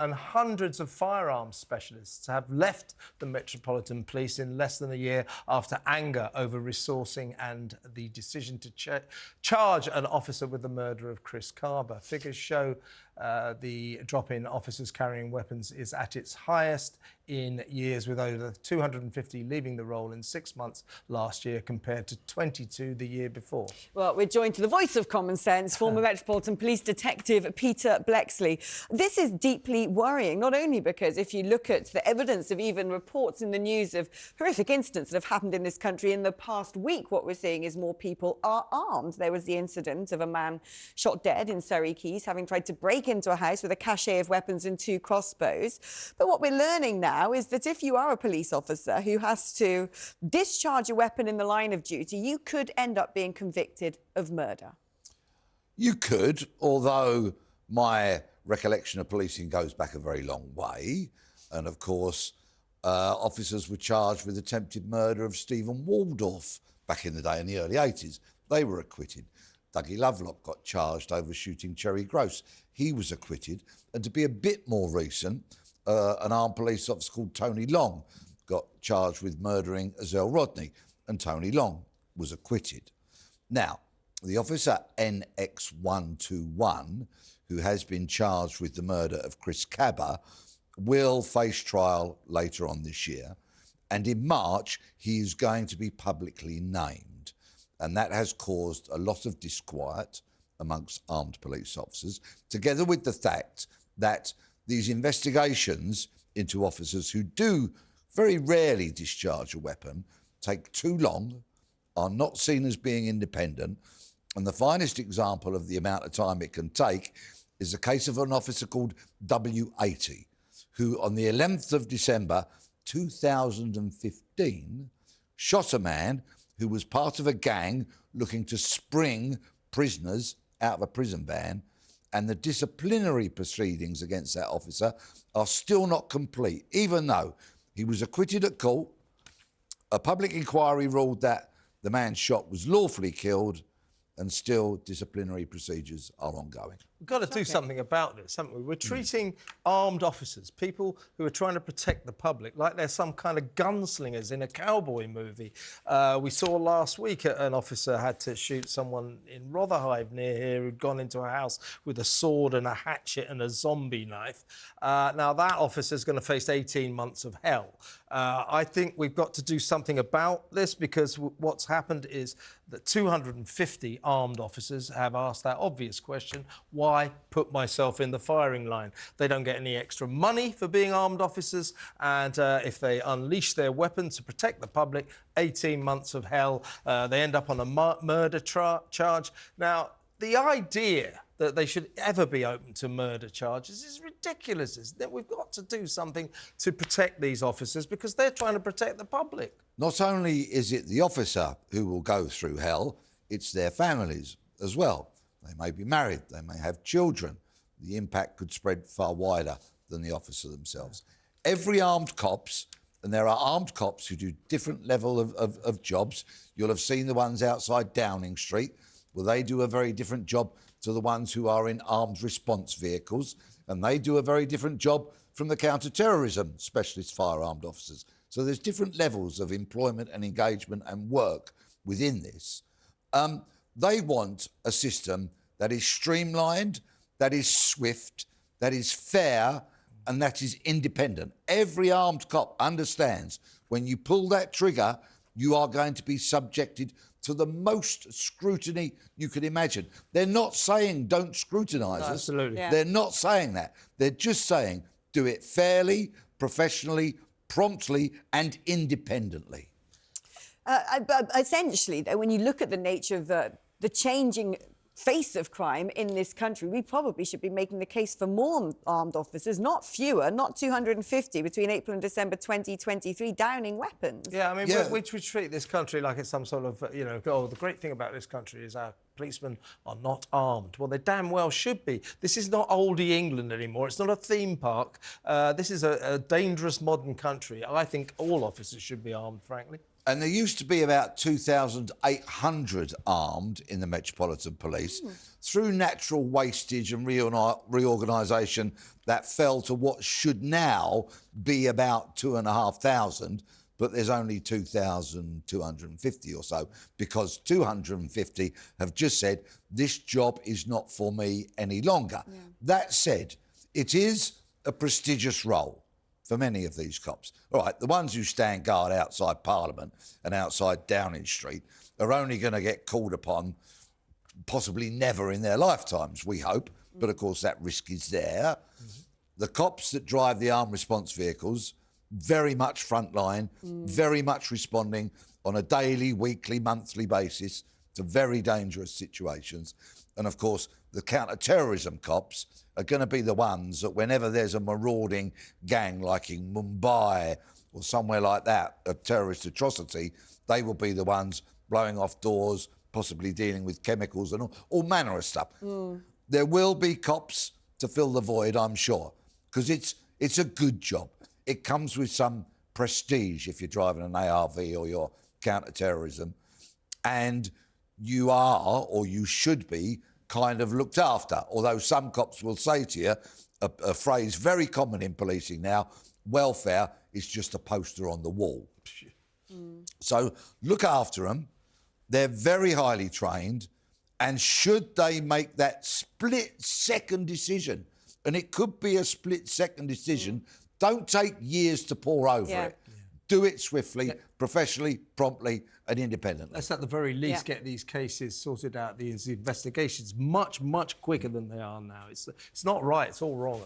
And hundreds of firearms specialists have left the Metropolitan Police in less than a year after anger over resourcing and the decision to charge an officer with the murder of Chris Carber. Figures show the drop in officers carrying weapons is at its highest in years, with over 250 leaving the role in 6 months last year compared to 22 the year before. Well, we're joined to the voice of common sense, former Metropolitan Police Detective Peter Bleksley. This is deeply worrying, not only because if you look at the evidence of even reports in the news of horrific incidents that have happened in this country in the past week, what we're seeing is more people are armed. There was the incident of a man shot dead in Surrey Quays, having tried to break into a house with a cache of weapons and 2 crossbows. But what we're learning now is that if you are a police officer who has to discharge a weapon in the line of duty, you could end up being convicted of murder. You could, although my recollection of policing goes back a very long way. And, of course, officers were charged with attempted murder of Stephen Waldorf back in the day, in the early 80s. They were acquitted. Dougie Lovelock got charged over shooting Cherry Gross. He was acquitted. And to be a bit more recent, an armed police officer called Tony Long got charged with murdering Azelle Rodney, and Tony Long was acquitted. Now, the officer NX121, who has been charged with the murder of Chris Carber, will face trial later on this year, and in March he is going to be publicly named, and that has caused a lot of disquiet amongst armed police officers, together with the fact that these investigations into officers who do very rarely discharge a weapon take too long, are not seen as being independent, and the finest example of the amount of time it can take is the case of an officer called W80, who on the 11th of December 2015 shot a man who was part of a gang looking to spring prisoners out of a prison van, and the disciplinary proceedings against that officer are still not complete, even though he was acquitted at court. A public inquiry ruled that the man shot was lawfully killed, and still disciplinary procedures are ongoing. We've got to do something about this, haven't we? We're treating armed officers, people who are trying to protect the public, like they're some kind of gunslingers in a cowboy movie. We saw last week an officer had to shoot someone in Rotherhithe near here who'd gone into a house with a sword and a hatchet and a zombie knife. Now, that officer's going to face 18 months of hell. I think we've got to do something about this, because what's happened is that 250 armed officers have asked that obvious question: why put myself in the firing line? They don't get any extra money for being armed officers, and if they unleash their weapons to protect the public, 18 months of hell. They end up on a murder charge. Now, the idea that they should ever be open to murder charges is ridiculous, isn't it? We've got to do something to protect these officers, because they're trying to protect the public. Not only is it the officer who will go through hell, it's their families as well. They may be married, they may have children. The impact could spread far wider than the officer themselves. Every armed cops, and there are armed cops who do different level of jobs. You'll have seen the ones outside Downing Street. Well, they do a very different job to the ones who are in armed response vehicles, and they do a very different job from the counter-terrorism specialist firearmed officers. So there's different levels of employment and engagement and work within this. They want a system that is streamlined, that is swift, that is fair, and that is independent. Every armed cop understands when you pull that trigger, you are going to be subjected to the most scrutiny you could imagine. They're not saying don't scrutinise us. Absolutely. Yeah. They're not saying that. They're just saying do it fairly, professionally, promptly and independently. Essentially, though, when you look at the nature of the changing face of crime in this country, we probably should be making the case for more armed officers, not fewer, not 250 between April and December 2023 downing weapons. Yeah, I mean, we treat this country like it's some sort of, the great thing about this country is our policemen are not armed. Well, they damn well should be. This is not oldie England anymore. It's not a theme park. This is a dangerous modern country. I think all officers should be armed, frankly. And there used to be about 2,800 armed in the Metropolitan Police. Through natural wastage and reorganisation, that fell to what should now be about 2,500, but there's only 2,250 or so, because 250 have just said, this job is not for me any longer. Yeah. That said, it is a prestigious role for many of these cops. All right, the ones who stand guard outside Parliament and outside Downing Street are only going to get called upon possibly never in their lifetimes, we hope, but of course that risk is there. The cops that drive the armed response vehicles, very much frontline, very much responding on a daily, weekly, monthly basis to very dangerous situations. And of course, the counter-terrorism cops are going to be the ones that whenever there's a marauding gang like in Mumbai or somewhere like that, a terrorist atrocity, they will be the ones blowing off doors, possibly dealing with chemicals and all manner of stuff. There will be cops to fill the void, I'm sure, because it's a good job. It comes with some prestige if you're driving an ARV or you're counter-terrorism, and you are, or you should be, kind of looked after, although some cops will say to you, a phrase very common in policing now, welfare is just a poster on the wall. So look after them. They're very highly trained, and should they make that split-second decision, and it could be a split-second decision, don't take years to pore over it. Do it swiftly, professionally, promptly and independently. Let's at the very least get these cases sorted out, these investigations, much, much quicker than they are now. It's not right, it's all wrong.